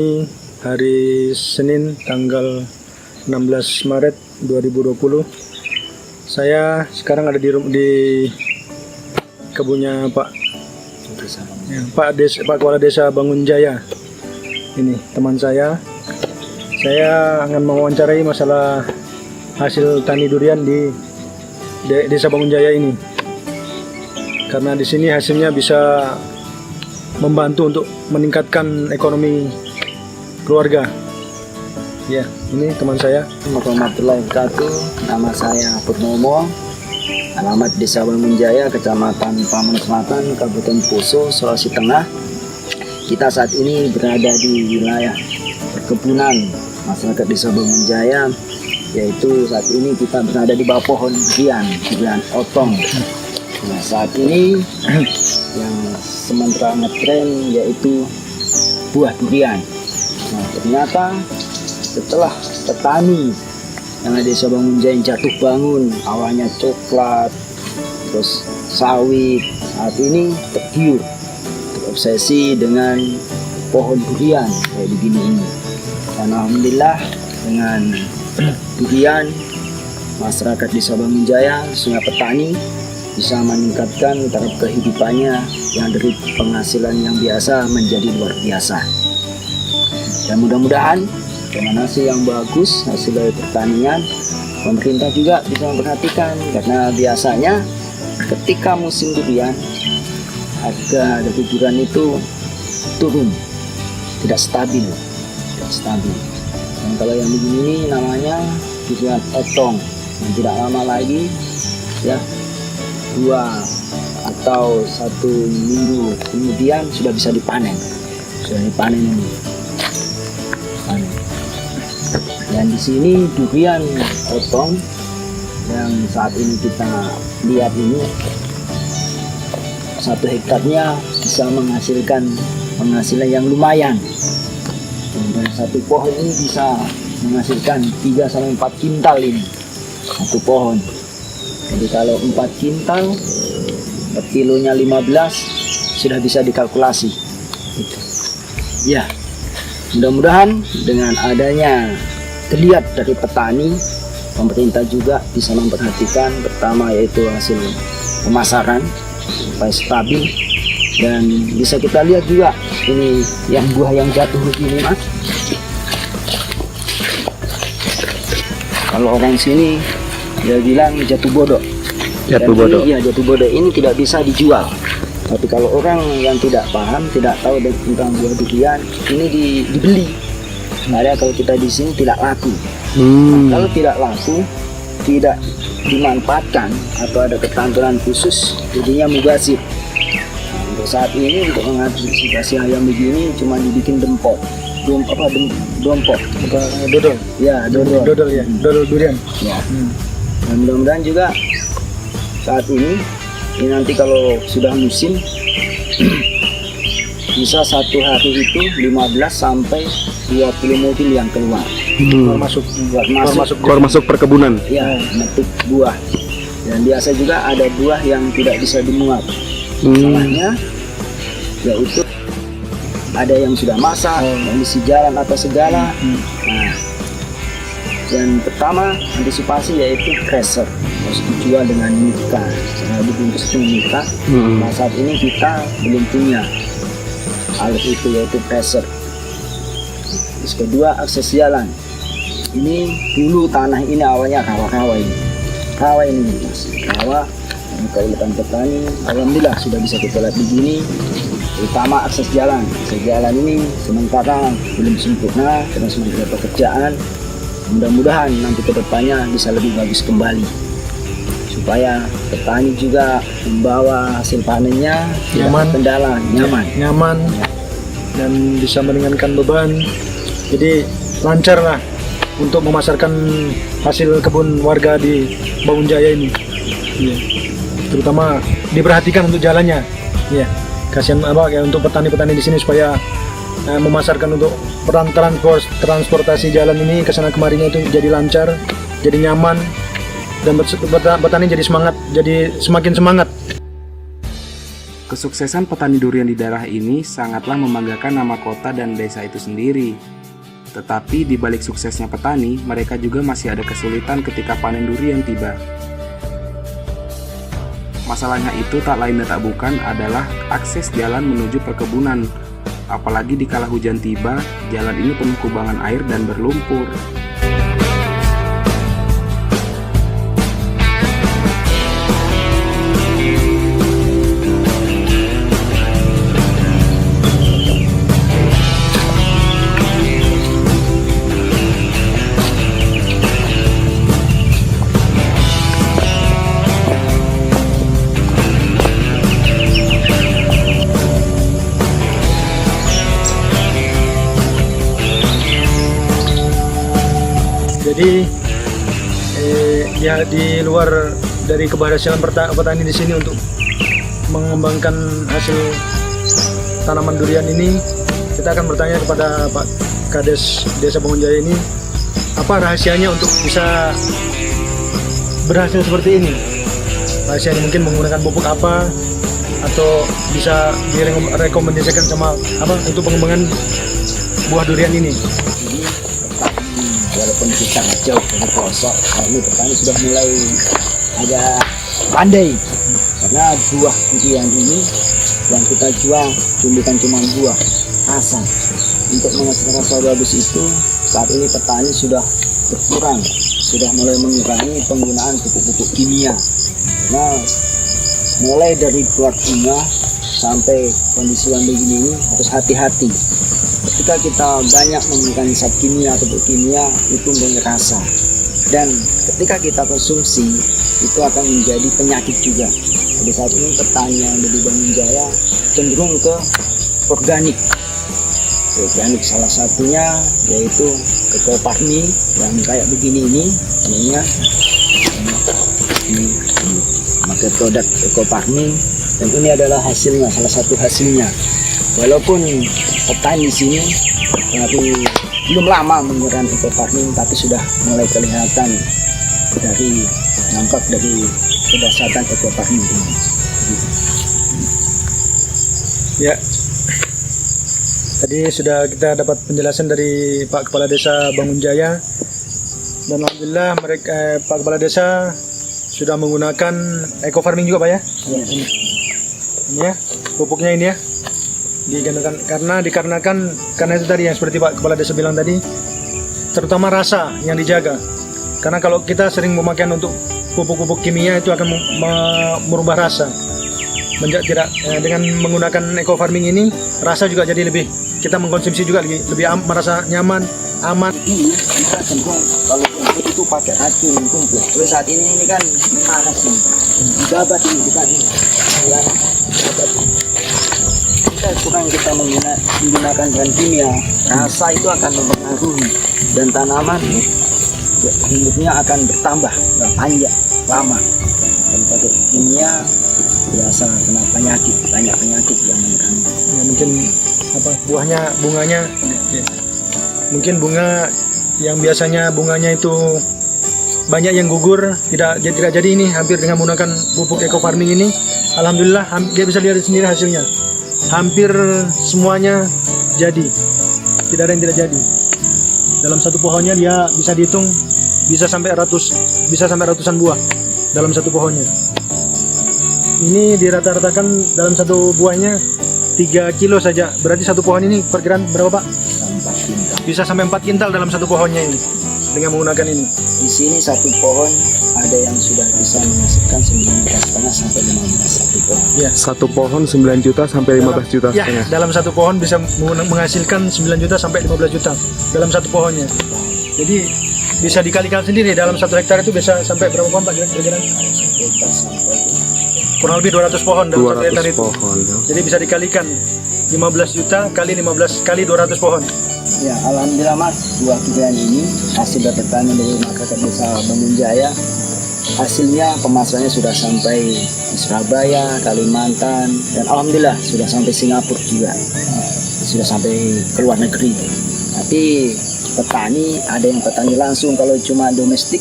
Ini hari Senin tanggal 16 Maret 2020. Saya sekarang ada di kebunnya Pak Kepala Desa Bangun Jaya. Ini teman saya. Saya akan mewawancarai masalah hasil tani durian di Desa Bangun Jaya ini. Karena di sini hasilnya bisa membantu untuk meningkatkan ekonomi keluarga. Ya, ini teman saya. Warahmatullahi wabarakatuh. Nama saya Purnomo. Alamat Desa Bangun Jaya, Kecamatan Paman Selatan, Kabupaten Poso, Sulawesi Tengah. Kita saat ini berada di wilayah perkebunan masyarakat Desa Bangun Jaya, yaitu saat ini kita berada di bawah pohon durian otong. Nah, saat ini yang sementara ngetren yaitu buah durian. Nah, ternyata setelah petani yang ada di Desa Bangun Jaya jatuh bangun, awalnya coklat, terus sawit, saat ini tergiur, terobsesi dengan pohon durian kayak begini ini. Dan alhamdulillah dengan durian, masyarakat Desa Bangun Jaya, khususnya petani, bisa meningkatkan taraf kehidupannya yang dari penghasilan yang biasa menjadi luar biasa. Dan mudah-mudahan dengan hasil yang bagus, hasil dari pertanian, pemerintah juga bisa memperhatikan, karena biasanya ketika musim durian harga dari durian itu turun, tidak stabil. Dan kalau yang begini ini namanya durian otong, yang tidak lama lagi ya 2 atau 1 minggu kemudian sudah bisa dipanen. Ini. Dan di sini durian otong yang saat ini kita lihat ini 1 hektarnya bisa menghasilkan penghasilan yang lumayan. Dan 1 pohon ini bisa menghasilkan 3-4 kintal ini 1 pohon. Jadi kalau 4 kintal per kilonya 15 sudah bisa dikalkulasi. Ya, mudah-mudahan dengan adanya terlihat dari petani, pemerintah juga bisa memperhatikan pertama yaitu hasil pemasaran supaya stabil, dan bisa kita lihat juga ini yang buah yang jatuh begini mas. Kalau orang sini dia bilang jatuh bodoh. Iya, jatuh bodoh ini tidak bisa dijual. Tapi kalau orang yang tidak paham, tidak tahu tentang buah durian, ini dibeli. Sebenarnya kalau kita di sini tidak laku. Nah, kalau tidak laku, tidak dimanfaatkan atau ada ketampilan khusus, jadinya mubazir. Nah, untuk saat ini untuk mengantisipasi yang begini cuma dibikin dompok, Dodol. Ya, dodol ya, dodol durian. Ya. Dan mudah-mudahan juga saat ini nanti kalau sudah musim bisa 1 hari itu 15 sampai 20 mobil yang keluar. Masuk perkebunan. Ya, metik buah. Dan biasa juga ada buah yang tidak bisa dimuat. Salahnya yaitu ada yang sudah masak, kondisi jalan atau segala. Nah, dan pertama antisipasi yaitu crusher, harus dijual dengan muka, dibungkus dengan muka. Nah, saat ini kita belum punya alat itu yaitu crusher. Terus kedua, akses jalan. Ini dulu tanah ini awalnya rawa ini mas, rawa. Kalau hutan petani, alhamdulillah sudah bisa kita lihat begini. Terutama akses jalan ini sementara belum sempurna karena sudah ada pekerjaan. Mudah-mudahan nanti kedepannya bisa lebih bagus kembali, supaya petani juga membawa hasil panennya nyaman, kendala, nyaman ya. Dan bisa meringankan beban. Jadi lancar lah untuk memasarkan hasil kebun warga di Bangun Jaya ini. Ya. Terutama diperhatikan untuk jalannya. Ya. Kasihan untuk petani-petani di sini supaya memasarkan untuk transportasi jalan ini kesana kemarinya itu jadi lancar, jadi nyaman, dan petani jadi semangat, jadi semakin semangat Kesuksesan petani durian di daerah ini sangatlah membanggakan nama kota dan desa itu sendiri. Tetapi di balik suksesnya petani, mereka juga masih ada kesulitan ketika panen durian tiba. Masalahnya itu tak lain dan tak bukan adalah akses jalan menuju perkebunan. Apalagi dikala hujan tiba, jalan ini penuh kubangan air dan berlumpur. Jadi ya di luar dari keberhasilan petani di sini untuk mengembangkan hasil tanaman durian ini, kita akan bertanya kepada Pak Kades Desa Bangunjaya ini, apa rahasianya untuk bisa berhasil seperti ini? Rahasianya mungkin menggunakan pupuk apa, atau bisa direkomendasikan sama apa untuk pengembangan buah durian ini? Walaupun kita jauh dari pelosok, kami petani sudah mulai agak pandai, karena buah durian ini yang kita jual bukan cuma buah, rasa. Untuk menghasilkan rasa bagus itu, saat ini petani sudah berkurang, sudah mulai mengurangi penggunaan pupuk-pupuk kimia. Nah, mulai dari buah bunga sampai kondisi yang begini ini harus hati-hati. Ketika kita banyak menggunakan zat kimia atau pupuk kimia, itu mempunyai rasa, dan ketika kita konsumsi itu akan menjadi penyakit juga. Jadi saat ini petani yang ada di Bangunjaya cenderung ke organik. Organik salah satunya yaitu ekoparmi yang kayak begini ini memakai produk ekoparmi, dan ini adalah hasilnya, salah satu hasilnya. Walaupun petani di sini tapi belum lama menggunakan ekofarming, tapi sudah mulai kelihatan dari nampak dari kedahsyatan ekofarming ini. Ya, tadi sudah kita dapat penjelasan dari Pak Kepala Desa Bangunjaya, dan alhamdulillah mereka Pak Kepala Desa sudah menggunakan ekofarming juga, Pak ya? Ya. Ini ya, pupuknya ini ya. Karena itu tadi yang seperti Pak Kepala Desa bilang tadi, terutama rasa yang dijaga. Karena kalau kita sering memakai untuk pupuk-pupuk kimia itu akan merubah rasa. Dengan menggunakan eco farming ini, rasa juga jadi lebih, kita mengkonsumsi juga lebih merasa nyaman, aman. Ini kita cenderung kalau rumput itu pakai racun kumpul. Terus saat ini kan panas ini, dibabat ini bukan ini. Ya, kita menggunakan bahan kimia, rasa itu akan mempengaruhi, dan tanaman umurnya akan bertambah panjang lama. Dan pakai kimia biasa kena penyakit, banyak penyakit yang menyerang. Ya, mungkin bunganya mungkin bunga yang biasanya bunganya itu banyak yang gugur, tidak jadi ini. Hampir dengan menggunakan pupuk eco farming ini, alhamdulillah dia bisa lihat sendiri hasilnya. Hampir semuanya jadi, tidak ada yang tidak jadi. Dalam satu pohonnya dia bisa dihitung bisa sampai ratusan buah dalam satu pohonnya. Ini dirata-ratakan dalam satu buahnya 3 kilo saja. Berarti satu pohon ini perkiraan berapa, Pak? 4 kintal. Bisa sampai 4 kintal dalam satu pohonnya ini dengan menggunakan ini. Di sini satu pohon ada yang sudah bisa menghasilkan 9,5 sampai 15 satu pohon. Ya. Satu pohon 9 juta sampai 15 juta Ya, setengah. dalam satu pohon bisa menghasilkan 9 juta sampai 15 juta dalam satu pohonnya. Jadi bisa dikalikan sendiri, dalam 1 hektar itu bisa sampai berapa pohon, Pak, kira-kira? Kurang lebih 200 pohon dalam 1 hektar 200 itu. pohon. Jadi bisa dikalikan 15 juta kali 15 kali 200 pohon. Ya, alhamdulillah Mas, buah durian ini hasil dari petani dari masyarakat Desa Bangunjaya. Hasilnya pemasarannya sudah sampai di Surabaya, Kalimantan, dan alhamdulillah sudah sampai Singapura juga, sudah sampai ke luar negeri. Tapi petani, ada yang petani langsung, kalau cuma domestik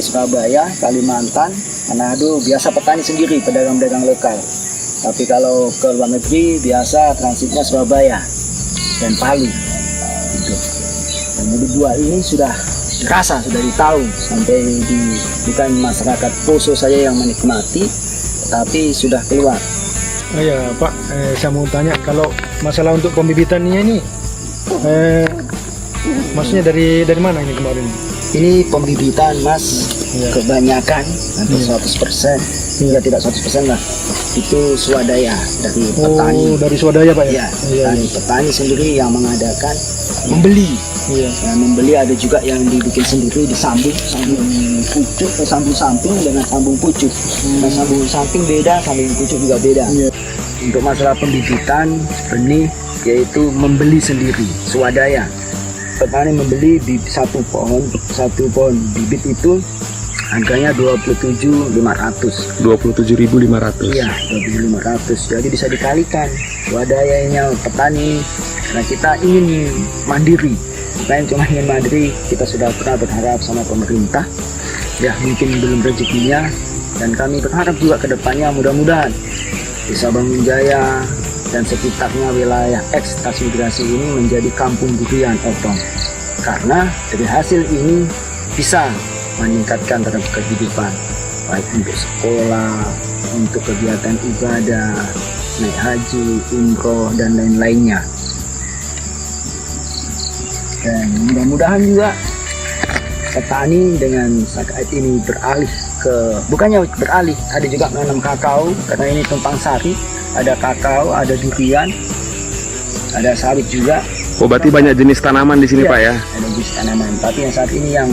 Surabaya, Kalimantan, Manado, biasa petani sendiri, pedagang-pedagang lokal. Tapi kalau ke luar negeri biasa transitnya Surabaya dan Palu gitu. Dan jadi buah ini sudah dirasa, sudah ditahu sampai di bukan masyarakat Poso saja yang menikmati, tapi sudah keluar. Oh ya Pak, saya mau tanya kalau masalah untuk pembibitannya ini, maksudnya dari mana ini kemarin? Ini pembibitan Mas, Ya. kebanyakan hampir 100%, ya tidak 100% lah, itu swadaya dari petani. Oh, dari swadaya Pak ya? Ya, Iya, dari petani sendiri yang mengadakan membeli. iya. Yang membeli ada juga yang dibikin sendiri di sambung pucuk, sambung samping dengan sambung pucuk. Nah, sambung samping beda, sambung pucuk juga beda. Iya. Untuk masalah pembibitan benih yaitu membeli sendiri, swadaya. Petani membeli di satu pohon bibit itu harganya 27.500. 27.500. Iya, 27.500. Jadi bisa dikalikan swadayanya petani karena kita ingin mandiri. Bukan cuma ingin mandiri, kita sudah pernah berharap sama pemerintah. Ya, mungkin belum rezekinya, dan kami berharap juga ke depannya mudah-mudahan Desa Bangunjaya dan sekitarnya wilayah eks transmigrasi ini menjadi kampung durian Otong. Karena dari hasil ini bisa meningkatkan taraf kehidupan, baik untuk sekolah, untuk kegiatan ibadah, naik haji, umroh, dan lain-lainnya. Dan mudah-mudahan juga petani dengan saat ini beralih bukannya beralih, ada juga menanam kakao karena ini tumpang sari, ada kakao, ada durian, ada sawit juga. Oh, berarti banyak jenis tanaman di sini Iya, Pak ya? ada jenis tanaman, tapi yang saat ini yang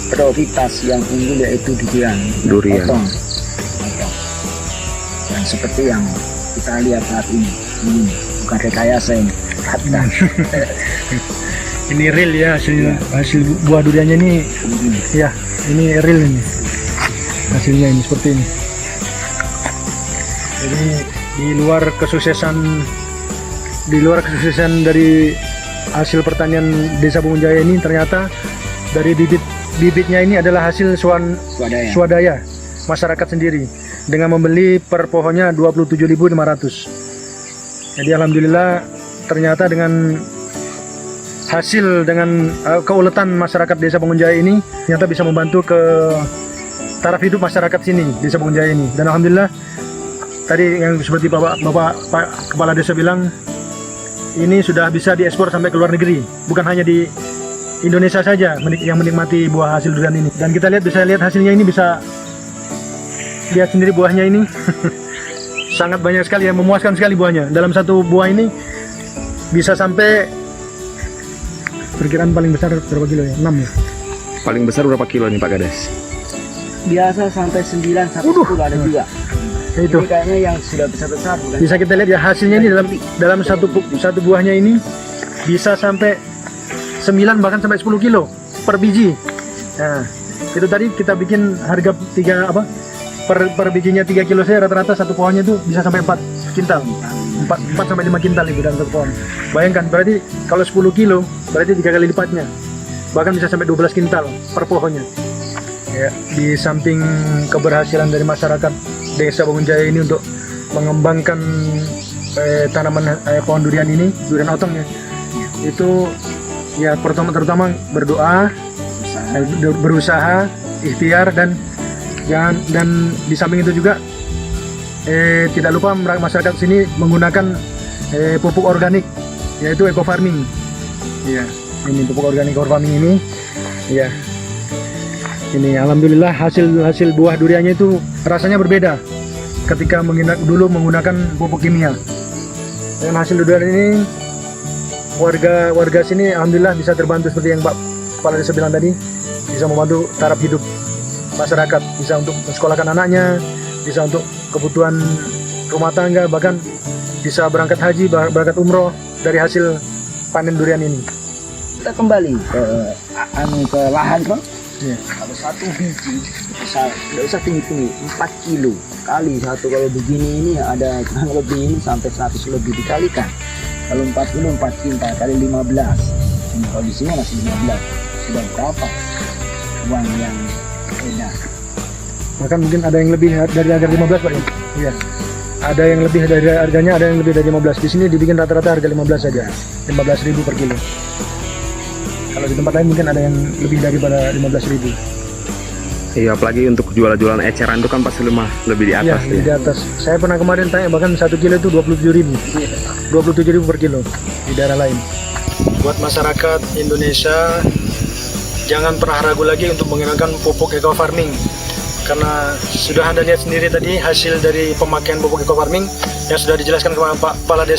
prioritas yang unggul yaitu durian. Otong. Dan seperti yang kita lihat saat ini bukan rekayasa ini, fakta. Ini real ya hasil buah duriannya ini. Ya, ini real ini. Hasilnya ini seperti ini. Jadi di luar kesuksesan dari hasil pertanian Desa Bangunjaya ini, ternyata dari bibitnya ini adalah hasil swadaya masyarakat sendiri dengan membeli per pohonnya 27.500. Jadi alhamdulillah ternyata dengan keuletan masyarakat Desa Bangunjaya ini ternyata bisa membantu ke taraf hidup masyarakat sini Desa Bangunjaya ini. Dan alhamdulillah tadi yang seperti Bapak Kepala Desa bilang, ini sudah bisa diekspor sampai ke luar negeri, bukan hanya di Indonesia saja yang menikmati buah hasil durian ini. Dan kita bisa lihat hasilnya ini, bisa lihat sendiri buahnya ini. Sangat banyak sekali, yang memuaskan sekali buahnya. Dalam satu buah ini bisa sampai, perkiraan paling besar berapa kilo ya? 6 ya? Paling besar berapa kilo nih Pak Kades? Biasa sampai 9 sampai 10 ada juga. Itu Ini kayaknya yang sudah besar-besar bukan? bisa kita lihat ya hasilnya ini dalam satu buahnya ini bisa sampai 9 bahkan sampai 10 kilo per biji. Nah, itu tadi kita bikin harga per bijinya 3 kilo saya, rata-rata satu pohonnya itu bisa sampai 4 kintal. 4 sampai 5 kintal itu dalam satu pohon. Bayangkan, berarti kalau 10 kilo berarti 3 kali lipatnya. Bahkan bisa sampai 12 kintal per pohonnya. Ya, di samping keberhasilan dari masyarakat Desa Bangunjaya ini untuk mengembangkan tanaman pohon durian ini, durian otong ya, itu ya terutama berdoa, berusaha, ikhtiar, dan di samping itu juga tidak lupa masyarakat sini menggunakan pupuk organik, yaitu eco farming. Ya, ini pupuk organik eco farming ini, ya. Ini alhamdulillah hasil buah duriannya itu rasanya berbeda ketika dulu menggunakan pupuk kimia. Dengan hasil durian ini warga sini alhamdulillah bisa terbantu seperti yang Pak Kepala Desa bilang tadi, bisa membantu taraf hidup masyarakat, bisa untuk mensekolahkan anaknya, bisa untuk kebutuhan rumah tangga, bahkan bisa berangkat haji, berangkat umroh dari hasil panen durian ini. Kita kembali ke lahan bro. Ya. Kalau satu biji tidak usah tinggi-tinggi, 4 kilo kali satu, kalau begini ini ada kurang lebih ini sampai 100 lebih dikalikan. Kalau 4 kilo 4 kintal kali 15, ini kalau di sini masih 15, sudah berapa uang yang edar? Bahkan mungkin ada yang lebih dari harga 15 Pak ya. Iya. Ada yang lebih dari harganya, ada yang lebih dari 15. Di sini dibikin rata-rata harga 15 saja, 15.000 per kilo. Kalau di tempat lain mungkin ada yang lebih daripada 15.000. Iya, apalagi untuk jualan-jualan eceran itu kan pasti lebih di Iya, atas lebih di ya. atas. Saya pernah kemarin tanya, bahkan 1 kilo itu 27.000. 27.000 per kilo di daerah lain. Buat masyarakat Indonesia, jangan pernah ragu lagi untuk menggunakan pupuk eco farming. Karena sudah Anda lihat sendiri tadi hasil dari pemakaian pupuk eco farming yang sudah dijelaskan kepada Pak Kepala Desa.